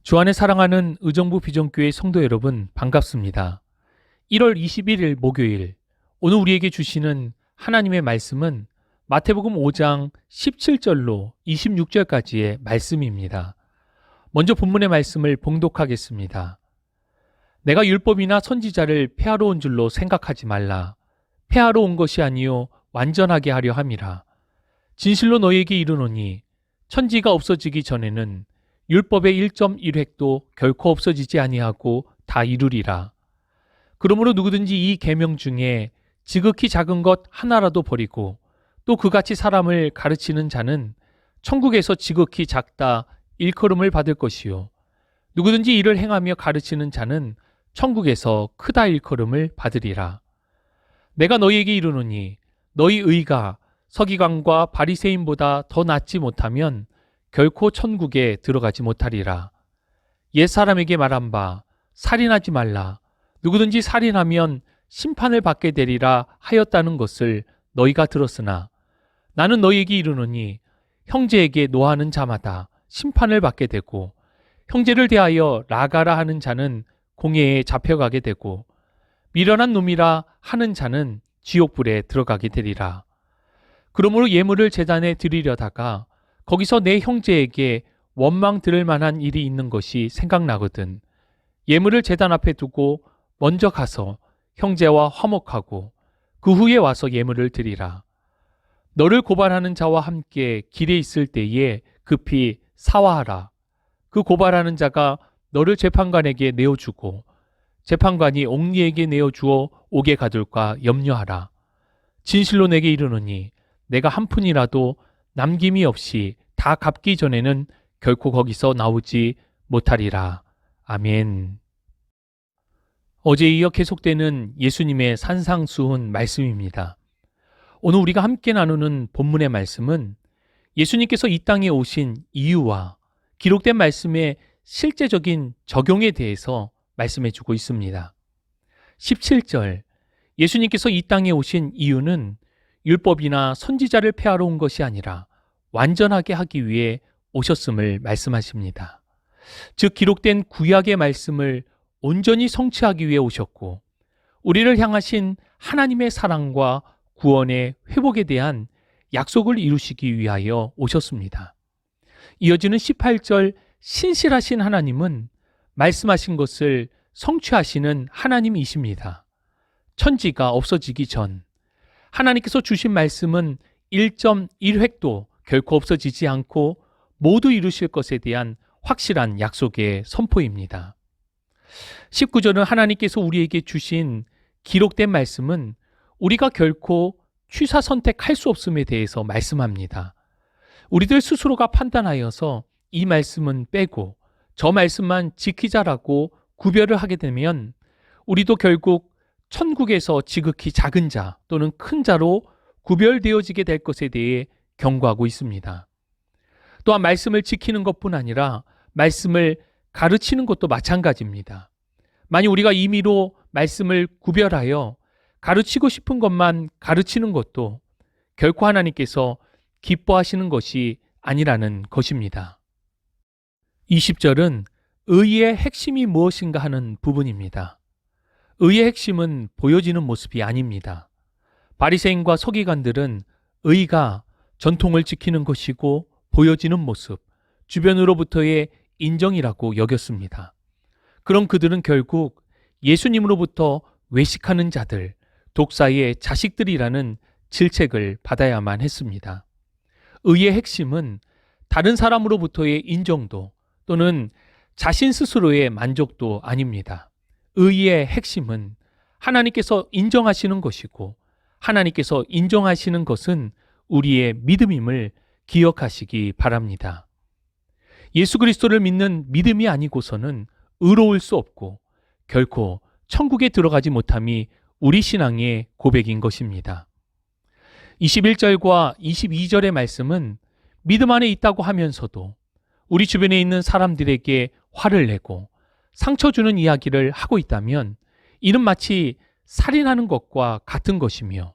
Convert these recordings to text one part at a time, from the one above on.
주 안에 사랑하는 의정부 비전교회 성도 여러분, 반갑습니다. 1월 21일 목요일, 오늘 우리에게 주시는 하나님의 말씀은 마태복음 5장 17절로 26절까지의 말씀입니다. 먼저 본문의 말씀을 봉독하겠습니다. 내가 율법이나 선지자를 폐하러 온 줄로 생각하지 말라. 폐하러 온 것이 아니요 완전하게 하려 함이라. 진실로 너희에게 이르노니 천지가 없어지기 전에는 율법의 1.1획도 결코 없어지지 아니하고 다 이루리라. 그러므로 누구든지 이 계명 중에 지극히 작은 것 하나라도 버리고 또 그같이 사람을 가르치는 자는 천국에서 지극히 작다 일컬음을 받을 것이요 누구든지 이를 행하며 가르치는 자는 천국에서 크다 일컬음을 받으리라. 내가 너희에게 이르노니 너희 의가 서기관과 바리새인보다 더 낫지 못하면 결코 천국에 들어가지 못하리라. 옛사람에게 말한 바 살인하지 말라. 누구든지 살인하면 심판을 받게 되리라 하였다는 것을 너희가 들었으나 나는 너희에게 이르노니 형제에게 노하는 자마다 심판을 받게 되고 형제를 대하여 나가라 하는 자는 공회에 잡혀가게 되고 미련한 놈이라 하는 자는 지옥불에 들어가게 되리라. 그러므로 예물을 제단에 드리려다가 거기서 내 형제에게 원망 들을 만한 일이 있는 것이 생각나거든 예물을 제단 앞에 두고 먼저 가서 형제와 화목하고 그 후에 와서 예물을 드리라. 너를 고발하는 자와 함께 길에 있을 때에 급히 사화하라. 그 고발하는 자가 너를 재판관에게 내어주고 재판관이 옥리에게 내어주어 옥에 가둘까 염려하라. 진실로 내게 이르노니 내가 한 푼이라도 남김이 없이 다 갚기 전에는 결코 거기서 나오지 못하리라. 아멘. 어제에 이어 계속되는 예수님의 산상수훈 말씀입니다. 오늘 우리가 함께 나누는 본문의 말씀은 예수님께서 이 땅에 오신 이유와 기록된 말씀의 실제적인 적용에 대해서 말씀해 주고 있습니다. 17절, 예수님께서 이 땅에 오신 이유는 율법이나 선지자를 폐하러 온 것이 아니라 완전하게 하기 위해 오셨음을 말씀하십니다. 즉 기록된 구약의 말씀을 온전히 성취하기 위해 오셨고 우리를 향하신 하나님의 사랑과 구원의 회복에 대한 약속을 이루시기 위하여 오셨습니다. 이어지는 18절, 신실하신 하나님은 말씀하신 것을 성취하시는 하나님이십니다. 천지가 없어지기 전 하나님께서 주신 말씀은 1.1획도 결코 없어지지 않고 모두 이루실 것에 대한 확실한 약속의 선포입니다. 19절은 하나님께서 우리에게 주신 기록된 말씀은 우리가 결코 취사 선택할 수 없음에 대해서 말씀합니다. 우리들 스스로가 판단하여서 이 말씀은 빼고 저 말씀만 지키자라고 구별을 하게 되면 우리도 결국 천국에서 지극히 작은 자 또는 큰 자로 구별되어지게 될 것에 대해 경고하고 있습니다. 또한 말씀을 지키는 것뿐 아니라 말씀을 가르치는 것도 마찬가지입니다. 만약 우리가 임의로 말씀을 구별하여 가르치고 싶은 것만 가르치는 것도 결코 하나님께서 기뻐하시는 것이 아니라는 것입니다. 20절은 의의 핵심이 무엇인가 하는 부분입니다. 의의 핵심은 보여지는 모습이 아닙니다. 바리새인과 서기관들은 의가 전통을 지키는 것이고 보여지는 모습, 주변으로부터의 인정이라고 여겼습니다. 그럼 그들은 결국 예수님으로부터 외식하는 자들, 독사의 자식들이라는 질책을 받아야만 했습니다. 의의 핵심은 다른 사람으로부터의 인정도 또는 자신 스스로의 만족도 아닙니다. 의의 핵심은 하나님께서 인정하시는 것이고 하나님께서 인정하시는 것은 우리의 믿음임을 기억하시기 바랍니다. 예수 그리스도를 믿는 믿음이 아니고서는 의로울 수 없고 결코 천국에 들어가지 못함이 우리 신앙의 고백인 것입니다. 21절과 22절의 말씀은 믿음 안에 있다고 하면서도 우리 주변에 있는 사람들에게 화를 내고 상처 주는 이야기를 하고 있다면 이는 마치 살인하는 것과 같은 것이며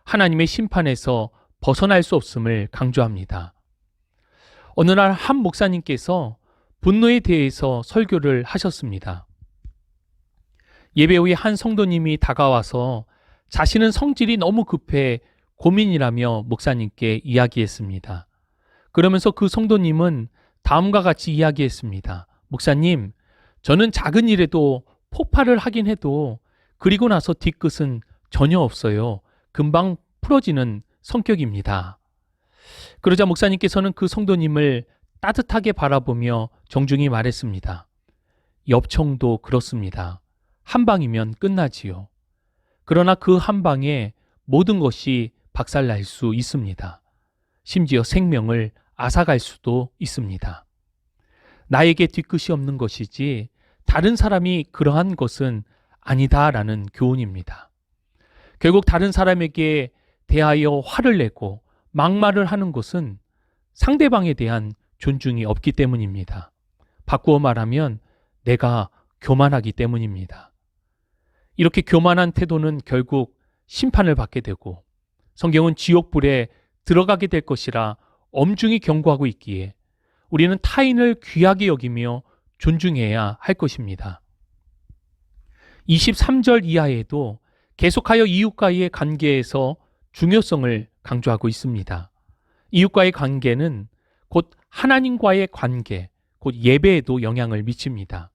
하나님의 심판에서 벗어날 수 없음을 강조합니다. 어느 날 한 목사님께서 분노에 대해서 설교를 하셨습니다. 예배 후에 한 성도님이 다가와서 자신은 성질이 너무 급해 고민이라며 목사님께 이야기했습니다. 그러면서 그 성도님은 다음과 같이 이야기했습니다. 목사님, 저는 작은 일에도 폭발을 하긴 해도 그리고 나서 뒤끝은 전혀 없어요. 금방 풀어지는 성격입니다. 그러자 목사님께서는 그 성도님을 따뜻하게 바라보며 정중히 말했습니다. 엽청도 그렇습니다. 한 방이면 끝나지요. 그러나 그 한 방에 모든 것이 박살날 수 있습니다. 심지어 생명을 앗아갈 수도 있습니다. 나에게 뒤끝이 없는 것이지 다른 사람이 그러한 것은 아니다라는 교훈입니다. 결국 다른 사람에게 대하여 화를 내고 막말을 하는 것은 상대방에 대한 존중이 없기 때문입니다. 바꾸어 말하면 내가 교만하기 때문입니다. 이렇게 교만한 태도는 결국 심판을 받게 되고 성경은 지옥불에 들어가게 될 것이라 엄중히 경고하고 있기에 우리는 타인을 귀하게 여기며 존중해야 할 것입니다. 23절 이하에도 계속하여 이웃과의 관계에서 중요성을 강조하고 있습니다. 이웃과의 관계는 곧 하나님과의 관계, 곧 예배에도 영향을 미칩니다.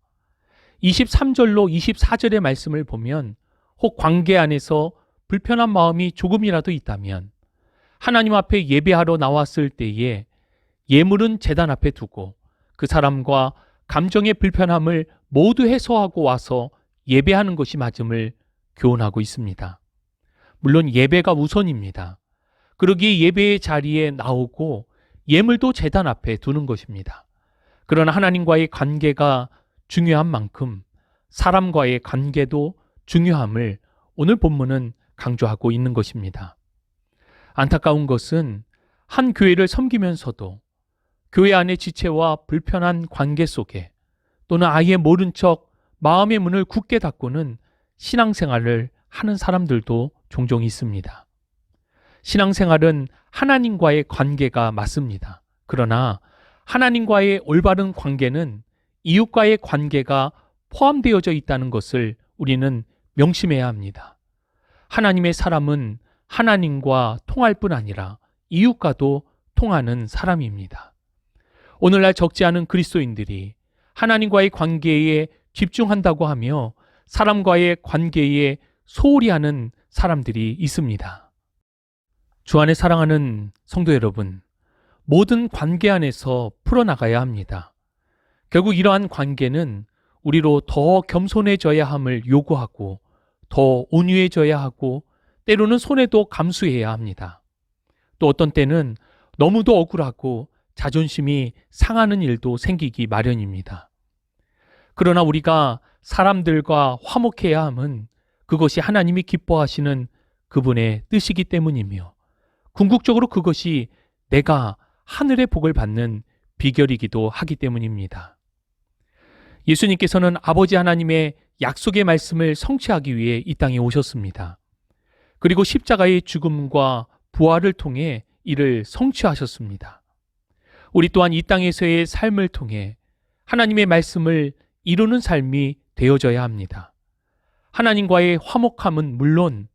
23절로 24절의 말씀을 보면 혹 관계 안에서 불편한 마음이 조금이라도 있다면 하나님 앞에 예배하러 나왔을 때에 예물은 제단 앞에 두고 그 사람과 감정의 불편함을 모두 해소하고 와서 예배하는 것이 맞음을 교훈하고 있습니다. 물론 예배가 우선입니다. 그러기에 예배의 자리에 나오고 예물도 제단 앞에 두는 것입니다. 그러나 하나님과의 관계가 중요한 만큼 사람과의 관계도 중요함을 오늘 본문은 강조하고 있는 것입니다. 안타까운 것은 한 교회를 섬기면서도 교회 안의 지체와 불편한 관계 속에 또는 아예 모른 척 마음의 문을 굳게 닫고는 신앙생활을 하는 사람들도 종종 있습니다. 신앙생활은 하나님과의 관계가 맞습니다. 그러나 하나님과의 올바른 관계는 이웃과의 관계가 포함되어져 있다는 것을 우리는 명심해야 합니다. 하나님의 사람은 하나님과 통할 뿐 아니라 이웃과도 통하는 사람입니다. 오늘날 적지 않은 그리스도인들이 하나님과의 관계에 집중한다고 하며 사람과의 관계에 소홀히 하는 사람들이 있습니다. 주 안에 사랑하는 성도 여러분, 모든 관계 안에서 풀어나가야 합니다. 결국 이러한 관계는 우리로 더 겸손해져야 함을 요구하고 더 온유해져야 하고 때로는 손해도 감수해야 합니다. 또 어떤 때는 너무도 억울하고 자존심이 상하는 일도 생기기 마련입니다. 그러나 우리가 사람들과 화목해야 함은 그것이 하나님이 기뻐하시는 그분의 뜻이기 때문이며 궁극적으로 그것이 내가 하늘의 복을 받는 비결이기도 하기 때문입니다. 예수님께서는 아버지 하나님의 약속의 말씀을 성취하기 위해 이 땅에 오셨습니다. 그리고 십자가의 죽음과 부활을 통해 이를 성취하셨습니다. 우리 또한 이 땅에서의 삶을 통해 하나님의 말씀을 이루는 삶이 되어져야 합니다. 하나님과의 화목함은 물론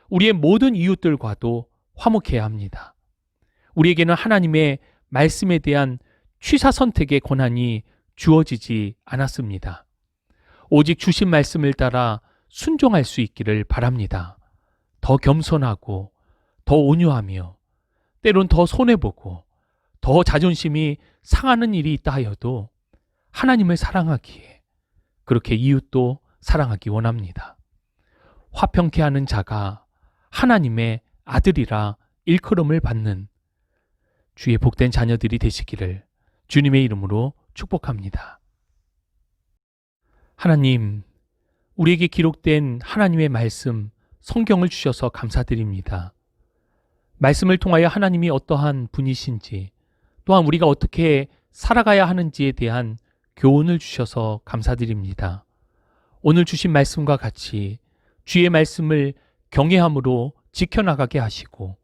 우리의 모든 이웃들과도 화목해야 합니다. 우리에게는 하나님의 말씀에 대한 취사 선택의 권한이 주어지지 않았습니다. 오직 주신 말씀을 따라 순종할 수 있기를 바랍니다. 더 겸손하고 더 온유하며 때론 더 손해보고 더 자존심이 상하는 일이 있다 하여도 하나님을 사랑하기에 그렇게 이웃도 사랑하기 원합니다. 화평케 하는 자가 하나님의 아들이라 일컬음을 받는 주의 복된 자녀들이 되시기를 주님의 이름으로 축복합니다. 하나님, 우리에게 기록된 하나님의 말씀, 성경을 주셔서 감사드립니다. 말씀을 통하여 하나님이 어떠한 분이신지, 또한 우리가 어떻게 살아가야 하는지에 대한 교훈을 주셔서 감사드립니다. 오늘 주신 말씀과 같이 주의 말씀을 경외함으로 지켜나가게 하시고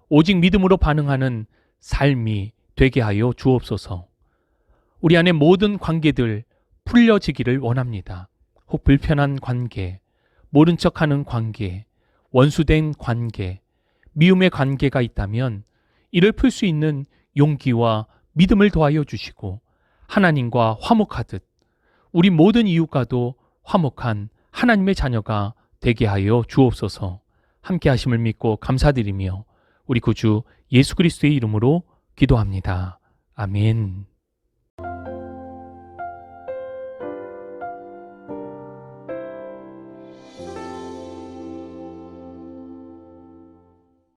오직 믿음으로 반응하는 삶이 되게 하여 주옵소서. 우리 안의 모든 관계들 풀려지기를 원합니다. 혹 불편한 관계, 모른 척하는 관계, 원수된 관계, 미움의 관계가 있다면 이를 풀 수 있는 용기와 믿음을 더하여 주시고 하나님과 화목하듯 우리 모든 이웃과도 화목한 하나님의 자녀가 되게 하여 주옵소서. 함께 하심을 믿고 감사드리며 우리 구주 예수 그리스도의 이름으로 기도합니다. 아멘.